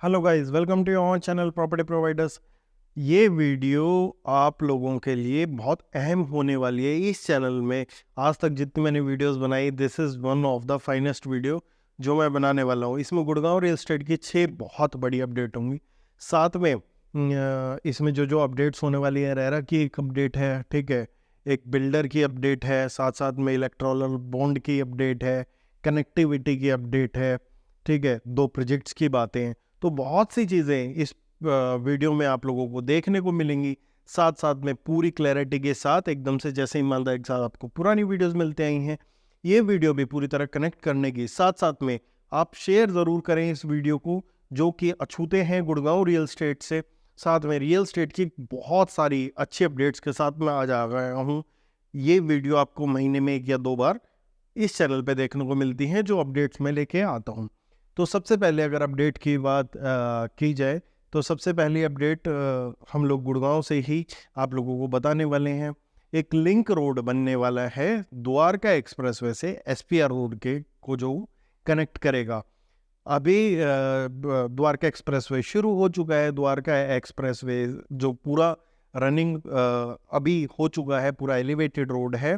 Hello guys, welcome to your channel property providers. ये video आप लोगों के लिए बहुत अहम होने वाली है। इस चैनल में आज तक जितनी मैंने वीडियोस बनाई, this is one of the finest video जो मैं बनाने वाला हूँ। इसमें गुड़गांव रियल एस्टेट की 6 बहुत बड़ी अपडेट होंगी। साथ में इसमें जो जो अपडेट्स होने वाली है, रेरा की एक अपडेट है, ठीक है, एक बिल्डर की अपडेट है, साथ साथ में इलेक्ट्रॉल बॉन्ड की अपडेट है, कनेक्टिविटी की अपडेट है, ठीक है, 2 प्रोजेक्ट्स की बातें हैं। तो बहुत सी चीज़ें इस वीडियो में आप लोगों को देखने को मिलेंगी। साथ साथ में पूरी क्लैरिटी के साथ, एकदम से जैसे ईमानदारी के साथ आपको पुरानी वीडियोस मिलते आई हैं, ये वीडियो भी पूरी तरह कनेक्ट करने की साथ साथ में आप शेयर ज़रूर करें इस वीडियो को, जो कि अछूते हैं गुड़गांव रियल स्टेट से। साथ में रियल स्टेट की बहुत सारी अच्छी अपडेट्स के साथ मैं आज आ गया हूँ। ये वीडियो आपको महीने में 1 या 2 बार इस चैनल पे देखने को मिलती हैं, जो अपडेट्स मैं लेके आता हूँ। तो सबसे पहले अगर अपडेट की बात की जाए, तो सबसे पहली अपडेट हम लोग गुड़गांव से ही आप लोगों को बताने वाले हैं। एक लिंक रोड बनने वाला है द्वारका एक्सप्रेसवे से एसपीआर रोड के को, जो कनेक्ट करेगा। अभी द्वारका एक्सप्रेसवे शुरू हो चुका है। द्वारका एक्सप्रेसवे जो पूरा रनिंग अभी हो चुका है, पूरा एलिवेटेड रोड है,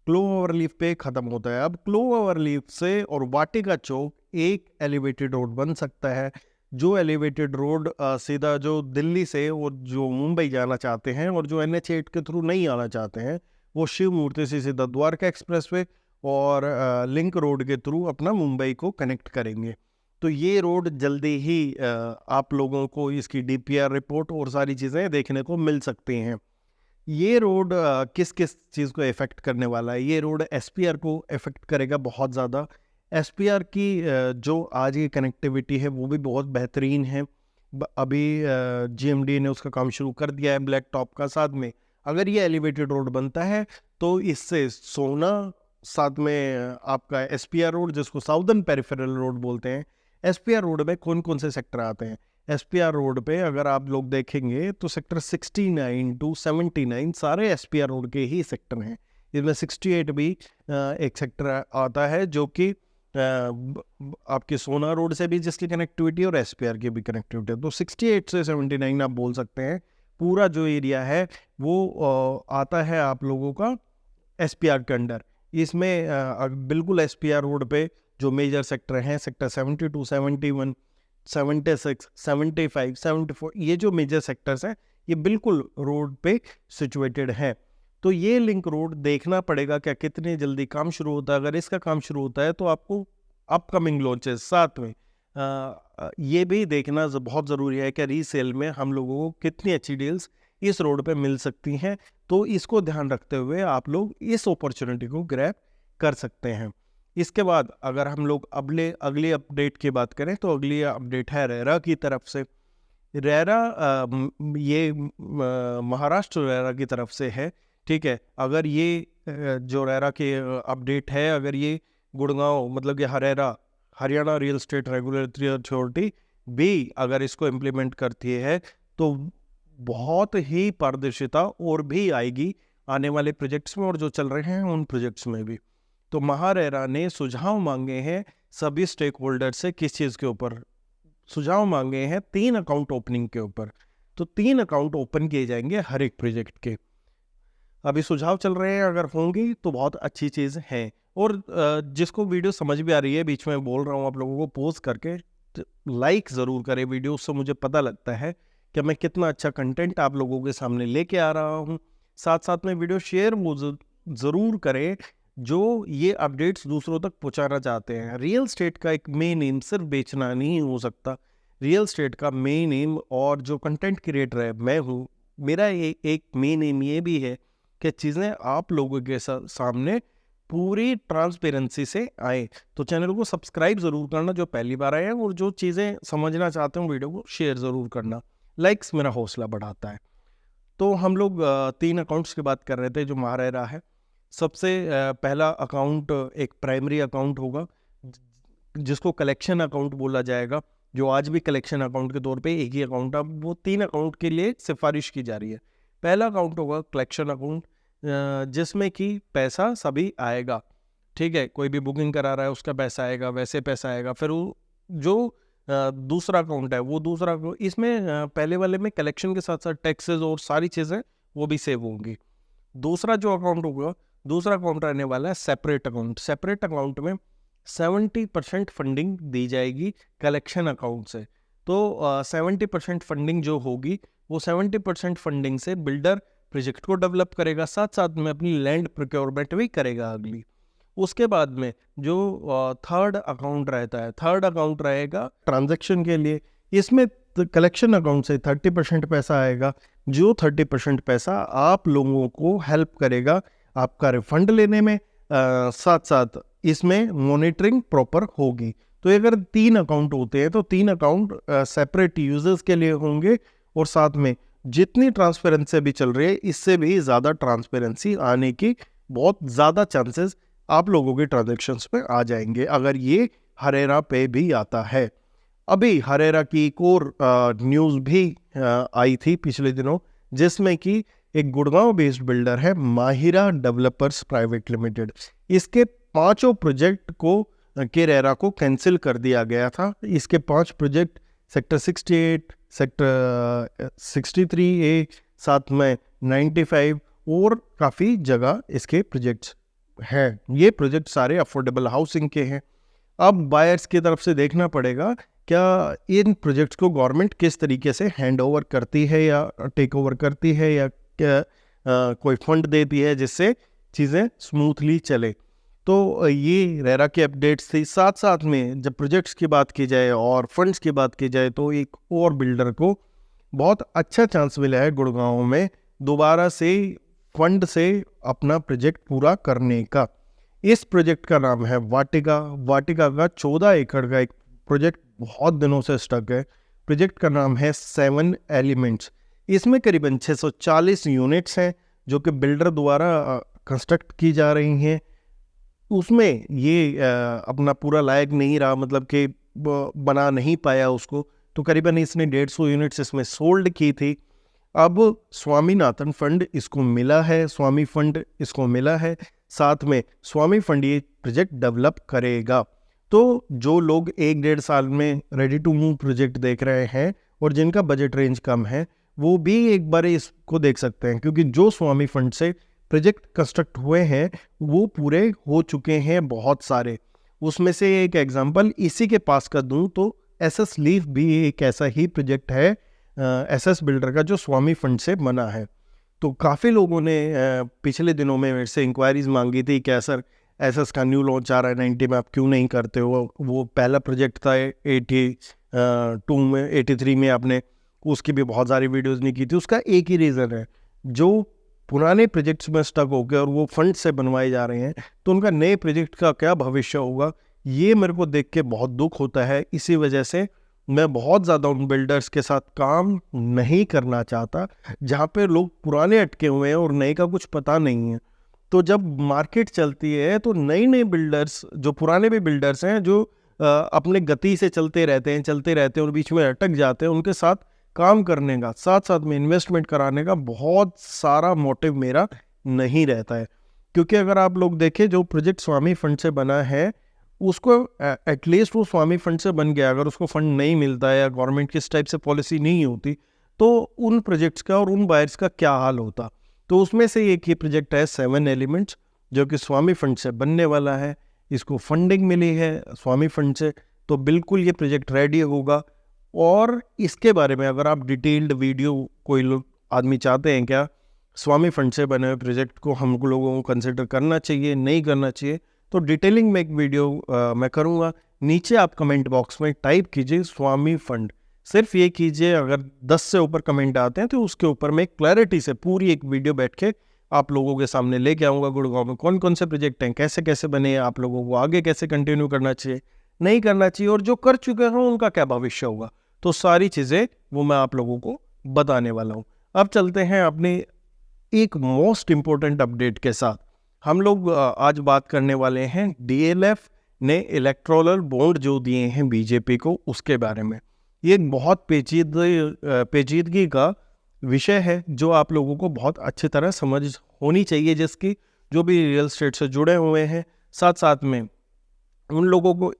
क्लो ओवरलीफ पे खत्म होता है। अब क्लो ओवरलीफ से और वाटिका चौक एक एलिवेटेड रोड बन सकता है। जो एलिवेटेड रोड सीधा जो दिल्ली से वो जो मुंबई जाना चाहते हैं और जो NH8 के थ्रू नहीं आना चाहते हैं, वो शिव मूर्ति से सीधा द्वारका एक्सप्रेसवे और लिंक रोड के थ्रू अपना मुंबई को कनेक्ट करेंगे। तो ये रोड जल्दी ही आप लोगों को इसकी DPR रिपोर्ट और सारी चीज़ें देखने को मिल सकती हैं। ये रोड किस किस चीज़ को इफ़ेक्ट करने वाला है? ये रोड एसपीआर को इफ़ेक्ट करेगा बहुत ज़्यादा। एसपीआर की जो आज की कनेक्टिविटी है वो भी बहुत बेहतरीन है। अभी जीएमडी ने उसका काम शुरू कर दिया है ब्लैक टॉप का। साथ में अगर ये एलिवेटेड रोड बनता है तो इससे सोना, साथ में आपका एसपीआर रोड, जिसको साउदर्न पेरिफेरल रोड बोलते हैं, एसपीआर रोड में कौन कौन से सेक्टर आते हैं? एसपीआर रोड पे अगर आप लोग देखेंगे तो सेक्टर 69 टू 79 सारे एसपीआर रोड के ही सेक्टर हैं। इसमें 68 भी एक सेक्टर आता है, जो कि आपके सोना रोड से भी जिसकी कनेक्टिविटी और एसपीआर की भी कनेक्टिविटी है। तो 68 से 79 आप बोल सकते हैं पूरा जो एरिया है वो आता है आप लोगों का एसपीआर के अंडर। इसमें बिल्कुल एसपीआर रोड पे जो मेजर सेक्टर हैं, सेक्टर 72, 71, 76, 75, 74, ये जो मेजर सेक्टर्स हैं ये बिल्कुल रोड पे सिचुएटेड है। तो ये लिंक रोड देखना पड़ेगा क्या कितने जल्दी काम शुरू होता है। अगर इसका काम शुरू होता है तो आपको अपकमिंग लॉन्चेस साथ में ये भी देखना बहुत ज़रूरी है कि रीसेल में हम लोगों को कितनी अच्छी डील्स इस रोड पे मिल सकती हैं। तो इसको ध्यान रखते हुए आप लोग इस अपॉर्चुनिटी को ग्रैब कर सकते हैं। इसके बाद अगर हम लोग अगली अपडेट की बात करें, तो अगली अपडेट है रेरा की तरफ से। रेरा ये महाराष्ट्र रेरा की तरफ से है, ठीक है। अगर ये जो रेरा की अपडेट है, अगर ये गुड़गांव मतलब कि Haryana real estate regulatory authority भी अगर इसको इम्प्लीमेंट करती है, तो बहुत ही पारदर्शिता और भी आएगी आने वाले प्रोजेक्ट्स में और जो चल रहे हैं उन प्रोजेक्ट्स में भी। तो महारेरा ने सुझाव मांगे हैं सभी स्टेक होल्डर से। किस चीज़ के ऊपर सुझाव मांगे हैं? 3 अकाउंट ओपनिंग के ऊपर। तो 3 अकाउंट ओपन किए जाएंगे हर एक प्रोजेक्ट के। अभी सुझाव चल रहे हैं, अगर होंगी तो बहुत अच्छी चीज़ है। और जिसको वीडियो समझ भी आ रही है, बीच में बोल रहा हूँ आप लोगों को पोस्ट करके, लाइक ज़रूर करें वीडियो, उससे मुझे पता लगता है कि मैं कितना अच्छा कंटेंट आप लोगों के सामने लेके आ रहा हूँ। साथ साथ में वीडियो शेयर वो ज़रूर करें जो ये अपडेट्स दूसरों तक पहुँचाना चाहते हैं। रियल स्टेट का एक मेन एम सिर्फ बेचना नहीं हो सकता। रियल स्टेट का मेन एम, और जो कंटेंट क्रिएटर है मैं हूँ, मेरा एक मेन एम ये भी है कि चीज़ें आप लोगों के सामने पूरी ट्रांसपेरेंसी से आए। तो चैनल को सब्सक्राइब ज़रूर करना जो पहली बार आए हैं, और जो चीज़ें समझना चाहते हो वीडियो को शेयर ज़रूर करना। लाइक्स मेरा हौसला बढ़ाता है। तो हम लोग 3 अकाउंट्स की बात कर रहे थे जो महारेरा है। सबसे पहला अकाउंट एक प्राइमरी अकाउंट होगा, जिसको कलेक्शन अकाउंट बोला जाएगा, जो आज भी कलेक्शन अकाउंट के तौर पे एक ही अकाउंट है। वो 3 अकाउंट के लिए सिफारिश की जा रही है। पहला अकाउंट होगा कलेक्शन अकाउंट, जिसमें कि पैसा सभी आएगा, ठीक है। कोई भी बुकिंग करा रहा है उसका पैसा आएगा, वैसे पैसा आएगा। फिर वो जो दूसरा अकाउंट है वो दूसरा इसमें पहले वाले में कलेक्शन के साथ साथ टैक्सेस और सारी चीज़ें वो भी सेव होंगी। दूसरा जो अकाउंट होगा, दूसरा अकाउंट रहने वाला है सेपरेट अकाउंट। सेपरेट अकाउंट में 70% फंडिंग दी जाएगी कलेक्शन अकाउंट से। तो 70% फंडिंग जो होगी वो 70% फंडिंग से बिल्डर प्रोजेक्ट को डेवलप करेगा, साथ साथ में अपनी लैंड प्रोक्योरमेंट भी करेगा अगली। उसके बाद में जो थर्ड अकाउंट रहता है, थर्ड अकाउंट रहेगा ट्रांजैक्शन के लिए। इसमें कलेक्शन अकाउंट से 30% पैसा आएगा, जो 30% पैसा आप लोगों को हेल्प करेगा आपका रिफंड लेने में, साथ साथ इसमें मॉनिटरिंग प्रॉपर होगी। तो अगर 3 अकाउंट होते हैं तो 3 अकाउंट सेपरेट यूजर्स के लिए होंगे, और साथ में जितनी ट्रांसपेरेंसी भी चल रही है इससे भी ज़्यादा ट्रांसपेरेंसी आने की बहुत ज़्यादा चांसेस आप लोगों के ट्रांजैक्शंस में आ जाएंगे अगर ये हरेरा पे भी आता है। अभी हरेरा की एक और न्यूज़ भी आई थी पिछले दिनों, जिसमें कि एक गुड़गांव बेस्ड बिल्डर है माहिरा डेवलपर्स प्राइवेट लिमिटेड, इसके 5 प्रोजेक्ट को के रेरा को कैंसिल कर दिया गया था। इसके 5 प्रोजेक्ट सेक्टर 68, सेक्टर 63A, साथ में 95 और काफ़ी जगह इसके प्रोजेक्ट्स हैं। ये प्रोजेक्ट सारे अफोर्डेबल हाउसिंग के हैं। अब बायर्स की तरफ से देखना पड़ेगा क्या इन प्रोजेक्ट्स को गवर्नमेंट किस तरीके से हैंड ओवर करती है या टेक ओवर करती है, या क्या कोई फंड देती है जिससे चीज़ें स्मूथली चले। तो ये रेरा की अपडेट्स थी। साथ साथ में जब प्रोजेक्ट्स की बात की जाए और फंड्स की बात की जाए तो एक और बिल्डर को बहुत अच्छा चांस मिला है गुड़गांव में दोबारा से फंड से अपना प्रोजेक्ट पूरा करने का। इस प्रोजेक्ट का नाम है वाटिका। वाटिका का 14 एकड़ का एक प्रोजेक्ट बहुत दिनों से स्टक है। प्रोजेक्ट का नाम है 7 एलिमेंट्स। इसमें करीबन 640 यूनिट्स हैं जो कि बिल्डर द्वारा कंस्ट्रक्ट की जा रही हैं। उसमें ये अपना पूरा लायक नहीं रहा, मतलब कि बना नहीं पाया उसको, तो करीबन इसने 150 यूनिट्स इसमें सोल्ड की थी। अब स्वामीनाथन फंड इसको मिला है, स्वामी फंड इसको मिला है, साथ में स्वामी फंड ये प्रोजेक्ट डेवलप करेगा। तो जो लोग 1-1.5 साल में रेडी टू मूव प्रोजेक्ट देख रहे हैं और जिनका बजट रेंज कम है वो भी एक बार इसको देख सकते हैं, क्योंकि जो स्वामी फंड से प्रोजेक्ट कंस्ट्रक्ट हुए हैं वो पूरे हो चुके हैं बहुत सारे। उसमें से एक एग्जांपल इसी के पास का दूं तो एसएस लीफ भी एक ऐसा ही प्रोजेक्ट है एसएस बिल्डर का जो स्वामी फंड से बना है। तो काफ़ी लोगों ने पिछले दिनों में मेरे से इंक्वायरीज मांगी थी कि सर एसएस का न्यू लॉन्च आ रहा है 90 में, आप क्यों नहीं करते हो। वो पहला प्रोजेक्ट था 82 में, 83 में आपने उसकी भी बहुत सारी वीडियोस नहीं की थी। उसका एक ही रीज़न है, जो पुराने प्रोजेक्ट्स में स्टक हो गए और वो फंड से बनवाए जा रहे हैं तो उनका नए प्रोजेक्ट का क्या भविष्य होगा, ये मेरे को देख के बहुत दुख होता है। इसी वजह से मैं बहुत ज़्यादा उन बिल्डर्स के साथ काम नहीं करना चाहता जहाँ पे लोग पुराने अटके हुए हैं और नए का कुछ पता नहीं है। तो जब मार्केट चलती है तो नए नए बिल्डर्स, जो पुराने भी बिल्डर्स हैं जो अपने गति से चलते रहते हैं और बीच में अटक जाते हैं, उनके साथ काम करने का, साथ साथ में इन्वेस्टमेंट कराने का बहुत सारा मोटिव मेरा नहीं रहता है। क्योंकि अगर आप लोग देखें जो प्रोजेक्ट स्वामी फंड से बना है उसको एटलीस्ट वो स्वामी फंड से बन गया, अगर उसको फंड नहीं मिलता है या गवर्नमेंट की इस टाइप से पॉलिसी नहीं होती तो उन प्रोजेक्ट्स का और उन बायर्स का क्या हाल होता। तो उसमें से एक ही प्रोजेक्ट है 7 एलिमेंट्स जो कि स्वामी फंड से बनने वाला है। इसको फंडिंग मिली है स्वामी फंड से, तो बिल्कुल ये प्रोजेक्ट रेडी होगा। और इसके बारे में अगर आप डिटेल्ड वीडियो कोई लोग आदमी चाहते हैं क्या स्वामी फंड से बने हुए प्रोजेक्ट को हम लोगों को कंसिडर करना चाहिए नहीं करना चाहिए, तो डिटेलिंग में एक वीडियो मैं करूँगा। नीचे आप कमेंट बॉक्स में टाइप कीजिए स्वामी फंड, सिर्फ ये कीजिए। अगर 10 से ऊपर कमेंट आते हैं तो उसके ऊपर मैं क्लैरिटी से पूरी एक वीडियो बैठ के आप लोगों के सामने लेके आऊँगा। गुड़गांव में कौन कौन से प्रोजेक्ट हैं, कैसे कैसे बने हैं, आप लोगों को आगे कैसे कंटिन्यू करना चाहिए नहीं करना चाहिए, और जो कर चुके हैं उनका क्या भविष्य होगा, तो सारी चीज़ें वो मैं आप लोगों को बताने वाला हूँ। अब चलते हैं अपने एक मोस्ट इम्पोर्टेंट अपडेट के साथ। हम लोग आज बात करने वाले हैं डीएलएफ ने इलेक्टोरल बॉन्ड जो दिए हैं बीजेपी को, उसके बारे में। ये एक बहुत पेचीदगी का विषय है जो आप लोगों को बहुत अच्छी तरह समझ होनी चाहिए, जिसकी जो भी रियल एस्टेट से जुड़े हुए हैं। साथ साथ में उन लोगों को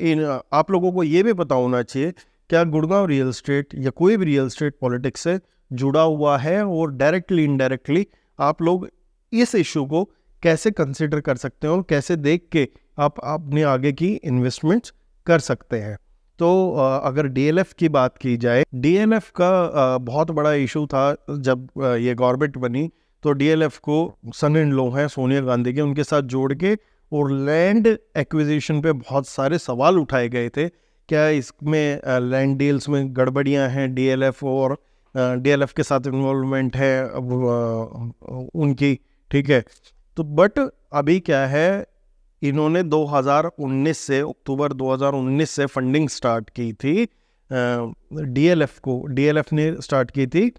आप लोगों को ये भी पता होना चाहिए क्या गुड़गांव रियल स्टेट या कोई भी रियल स्टेट पॉलिटिक्स से जुड़ा हुआ है, और डायरेक्टली इनडायरेक्टली आप लोग इस इशू को कैसे कंसिडर कर सकते हैं और कैसे देख के आप अपने आगे की इन्वेस्टमेंट्स कर सकते हैं। तो अगर डीएलएफ की बात की जाए, डीएलएफ का बहुत बड़ा इशू था जब ये गवर्नमेंट बनी, तो डीएलएफ को सन इन लॉ हैं सोनिया गांधी के, उनके साथ जोड़ के और लैंड एक्विजिशन पे बहुत सारे सवाल उठाए गए थे। क्या इसमें लैंड डील्स में गड़बड़ियां हैं, डीएलएफ और डीएलएफ के साथ इन्वॉल्वमेंट है उनकी, ठीक है। तो बट अभी क्या है, इन्होंने 2019 से अक्टूबर 2019 से फंडिंग स्टार्ट की थी डीएलएफ को। डीएलएफ ने स्टार्ट की थी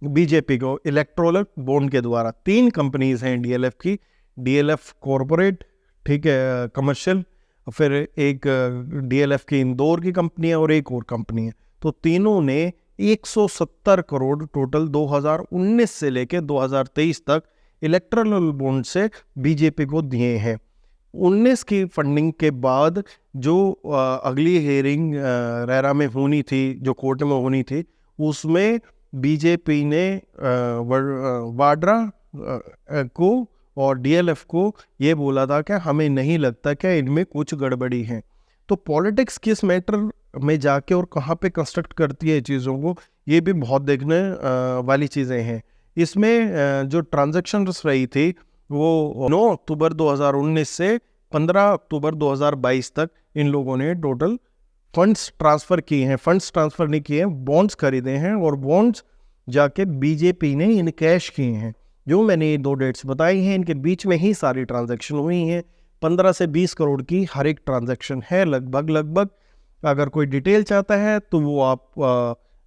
बीजेपी को इलेक्ट्रोल बॉन्ड के द्वारा। 3 कंपनीज हैं डीएलएफ की, डीएलएफ कॉरपोरेट, ठीक है, कमर्शियल, फिर एक डीएलएफ की इंदौर की कंपनी है और एक और कंपनी है। तो तीनों ने 170 करोड़ टोटल 2019 से लेके 2023 तक इलेक्ट्रोल बॉन्ड से बीजेपी को दिए हैं। 19 की फंडिंग के बाद जो अगली हेयरिंग रेरा में होनी थी, जो कोर्ट में होनी थी, उसमें बीजेपी ने वाड्रा को और डीएलएफ को ये बोला था कि हमें नहीं लगता कि इनमें कुछ गड़बड़ी है। तो पॉलिटिक्स किस मैटर में जाके और कहाँ पे कंस्ट्रक्ट करती है चीज़ों को, ये भी बहुत देखने वाली चीज़ें हैं। इसमें जो ट्रांजैक्शंस रही थी वो 9 अक्टूबर 2019 से 15 अक्टूबर 2022 तक इन लोगों ने टोटल फंड्स ट्रांसफ़र किए हैं। फंड्स ट्रांसफ़र नहीं किए हैं, बॉन्ड्स खरीदे हैं और बॉन्ड्स जाके बीजेपी ने इन कैश किए हैं। जो मैंने ये 2 डेट्स बताई हैं, इनके बीच में ही सारी ट्रांजैक्शन हुई हैं। 15 से 20 करोड़ की हर एक ट्रांजैक्शन है लगभग। अगर कोई डिटेल चाहता है तो वो आप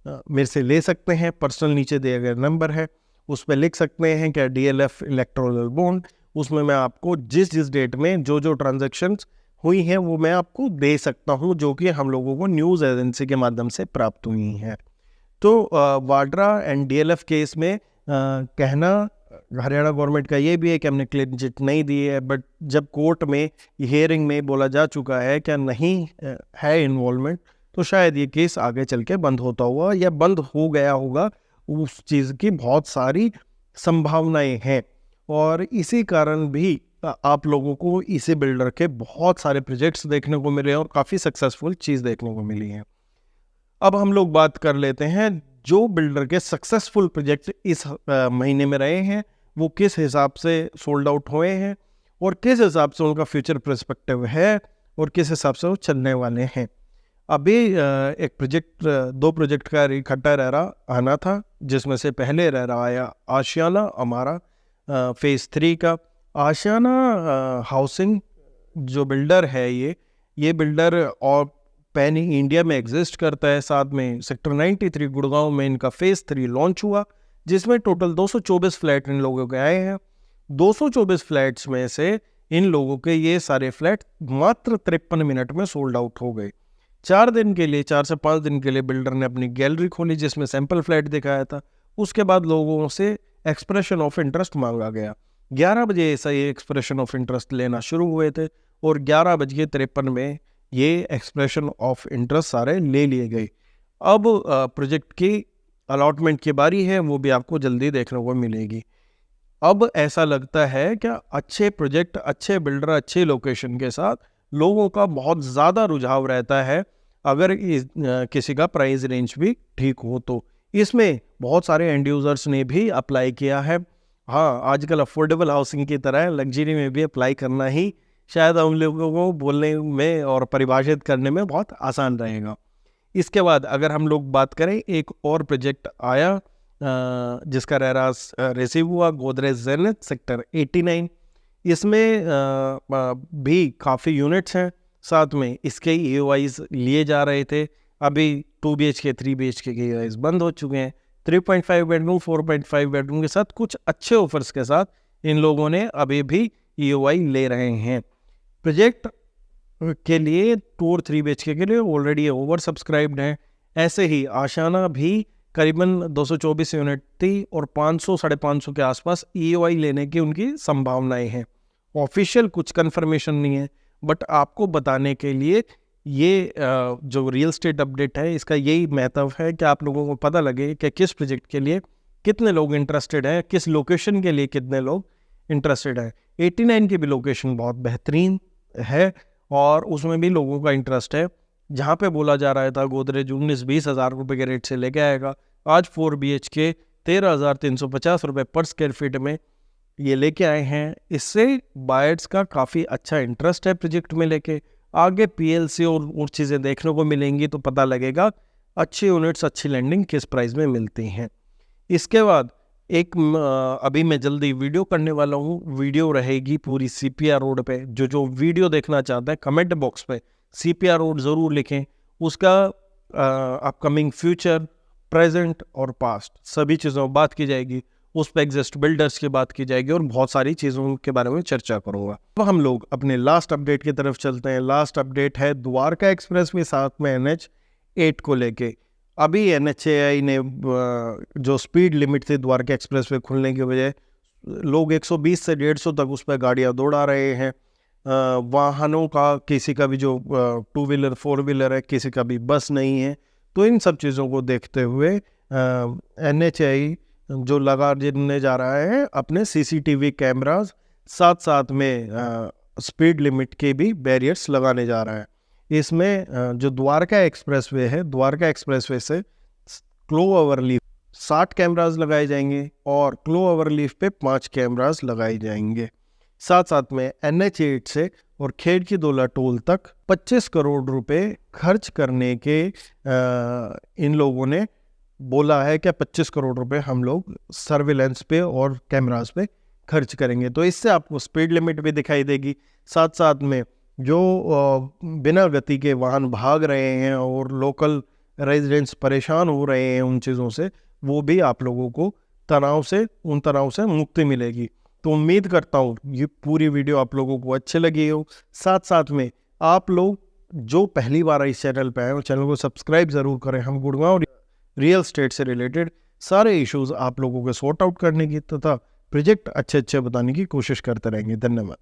मेरे से ले सकते हैं। पर्सनल नीचे दिए गए नंबर है, उस पर लिख सकते हैं क्या डीएलएफ इलेक्ट्रोल बॉन्ड। उसमें मैं आपको जिस जिस डेट में जो ट्रांजैक्शंस हुई हैं वो मैं आपको दे सकता हूं, जो कि हम लोगों को न्यूज़ एजेंसी के माध्यम से प्राप्त हुई हैं। तो वाड्रा एंड डीएलएफ केस में कहना हरियाणा गवर्नमेंट का ये भी है कि हमने क्लीन चिट नहीं दी है, बट जब कोर्ट में हियरिंग में बोला जा चुका है क्या नहीं है इन्वॉल्वमेंट, तो शायद ये केस आगे चल के बंद होता हुआ या बंद हो गया होगा। उस चीज़ की बहुत सारी संभावनाएं हैं और इसी कारण भी आप लोगों को इसी बिल्डर के बहुत सारे प्रोजेक्ट्स देखने को मिले और काफ़ी सक्सेसफुल चीज़ देखने को मिली है। अब हम लोग बात कर लेते हैं जो बिल्डर के सक्सेसफुल प्रोजेक्ट इस महीने में रहे हैं, वो किस हिसाब से सोल्ड आउट हुए हैं और किस हिसाब से उनका फ्यूचर पर्सपेक्टिव है और किस हिसाब से वो चलने वाले हैं। अभी एक प्रोजेक्ट 2 प्रोजेक्ट का इकट्ठा रेरा आना था, जिसमें से पहले रेरा आया आशियाना हमारा फेज़ 3 का। आशियाना हाउसिंग जो बिल्डर है, ये बिल्डर और पैन इंडिया में एग्जिस्ट करता है। साथ में सेक्टर 93 गुड़गांव में इनका फेज़ 3 लॉन्च हुआ, जिसमें टोटल 224 फ्लैट इन लोगों के आए हैं। 224 फ्लैट्स में से इन लोगों के ये सारे फ्लैट मात्र 53 मिनट में सोल्ड आउट हो गए। 4 से 5 दिन के लिए बिल्डर ने अपनी गैलरी खोली, जिसमें सैंपल फ्लैट दिखाया था। उसके बाद लोगों से एक्सप्रेशन ऑफ इंटरेस्ट मांगा गया। 11 बजे ऐसा ये एक्सप्रेशन ऑफ इंटरेस्ट लेना शुरू हुए थे और 11:53 में ये एक्सप्रेशन ऑफ इंटरेस्ट सारे ले लिए गए। अब प्रोजेक्ट की अलॉटमेंट की बारी है, वो भी आपको जल्दी देखने को मिलेगी। अब ऐसा लगता है कि अच्छे प्रोजेक्ट, अच्छे बिल्डर, अच्छे लोकेशन के साथ लोगों का बहुत ज़्यादा रुझाव रहता है, अगर किसी का प्राइस रेंज भी ठीक हो तो। इसमें बहुत सारे एंड यूज़र्स ने भी अप्लाई किया है। हाँ, आजकल अफोर्डेबल हाउसिंग की तरह लग्जरी में भी अप्लाई करना ही शायद हम लोगों को बोलने में और परिभाषित करने में बहुत आसान रहेगा। इसके बाद अगर हम लोग बात करें, एक और प्रोजेक्ट आया जिसका रेरास रिसीव हुआ, गोदरेज जेनिथ सेक्टर 89। इसमें भी काफ़ी यूनिट्स हैं, साथ में इसके EOIs लिए जा रहे थे। अभी 2 BHK 3 BHK के EOIs बंद हो चुके हैं। 3.5 बेडरूम 4.5 बेडरूम के साथ कुछ अच्छे ऑफर्स के साथ इन लोगों ने अभी भी EOI ले रहे हैं। प्रोजेक्ट के लिए 2 और 3 BHK के लिए ऑलरेडी ओवर सब्सक्राइब्ड है। ऐसे ही आशियाना भी करीबन 224 यूनिट थी और 500-550 के आसपास EOI लेने की उनकी संभावनाएं हैं। ऑफिशियल कुछ कंफर्मेशन नहीं है, बट आपको बताने के लिए ये जो रियल स्टेट अपडेट है इसका यही महत्व है कि आप लोगों को पता लगे कि किस प्रोजेक्ट के लिए कितने लोग इंटरेस्टेड हैं, किस लोकेशन के लिए कितने लोग इंटरेस्टेड हैं। 89 की भी लोकेशन बहुत बेहतरीन है और उसमें भी लोगों का इंटरेस्ट है। जहाँ पे बोला जा रहा था गोदरेज 19-20 हज़ार रुपये के रेट से लेके आएगा, आज 4 BHK 13,350 रुपये पर स्क्वायर फीट में ये लेके आए हैं। इससे बायर्स का काफ़ी अच्छा इंटरेस्ट है प्रोजेक्ट में लेके। आगे PLC और चीज़ें देखने को मिलेंगी तो पता लगेगा अच्छी यूनिट्स, अच्छी लैंडिंग किस प्राइस में मिलती हैं। इसके बाद एक अभी मैं जल्दी वीडियो करने वाला हूँ, वीडियो रहेगी पूरी CPR रोड पे। जो वीडियो देखना चाहते हैं कमेंट बॉक्स पे CPR रोड ज़रूर लिखें, उसका अपकमिंग फ्यूचर, प्रेजेंट और पास्ट सभी चीज़ों बात की जाएगी। उस पर एग्जिस्ट बिल्डर्स की बात की जाएगी और बहुत सारी चीज़ों के बारे में चर्चा करूँगा। अब हम लोग अपने लास्ट अपडेट की तरफ चलते हैं। लास्ट अपडेट है द्वारका एक्सप्रेस में साथ में NH8 को लेके। अभी NHAI ने जो स्पीड लिमिट थी द्वारका एक्सप्रेस वे खुलने की वजह लोग 120 से 150 तक उस पर गाड़ियाँ दौड़ा रहे हैं। वाहनों का किसी का भी जो 2 व्हीलर 4 व्हीलर है, किसी का भी बस नहीं है। तो इन सब चीज़ों को देखते हुए NHAI जो लगा देने जा रहा है अपने CCTV कैमरास, साथ साथ में स्पीड लिमिट के भी बैरियर्स लगाने जा रहा है। इसमें जो द्वारका एक्सप्रेसवे है, द्वारका एक्सप्रेसवे से क्लो ओवरलीफ 60 कैमरास लगाए जाएंगे और क्लो ओवरलीफ पे 5 कैमरास लगाए जाएंगे। साथ साथ में NH8 से और खेड़की दोला टोल तक 25 करोड़ रुपए खर्च करने के इन लोगों ने बोला है कि 25 करोड़ रुपए हम लोग सर्विलेंस पे और कैमरास पे खर्च करेंगे। तो इससे आपको स्पीड लिमिट भी दिखाई देगी, साथ साथ में जो बिना गति के वाहन भाग रहे हैं और लोकल रेजिडेंट्स परेशान हो रहे हैं उन चीज़ों से, वो भी आप लोगों को उन तनाव से मुक्ति मिलेगी। तो उम्मीद करता हूँ ये पूरी वीडियो आप लोगों को अच्छी लगी हो। साथ साथ में आप लोग जो पहली बार इस चैनल पे आए हो, चैनल को सब्सक्राइब ज़रूर करें। हम गुड़गांव रियल स्टेट से रिलेटेड सारे इश्यूज आप लोगों को सॉर्ट आउट करने की तथा प्रोजेक्ट अच्छे बताने की कोशिश करते रहेंगे। धन्यवाद।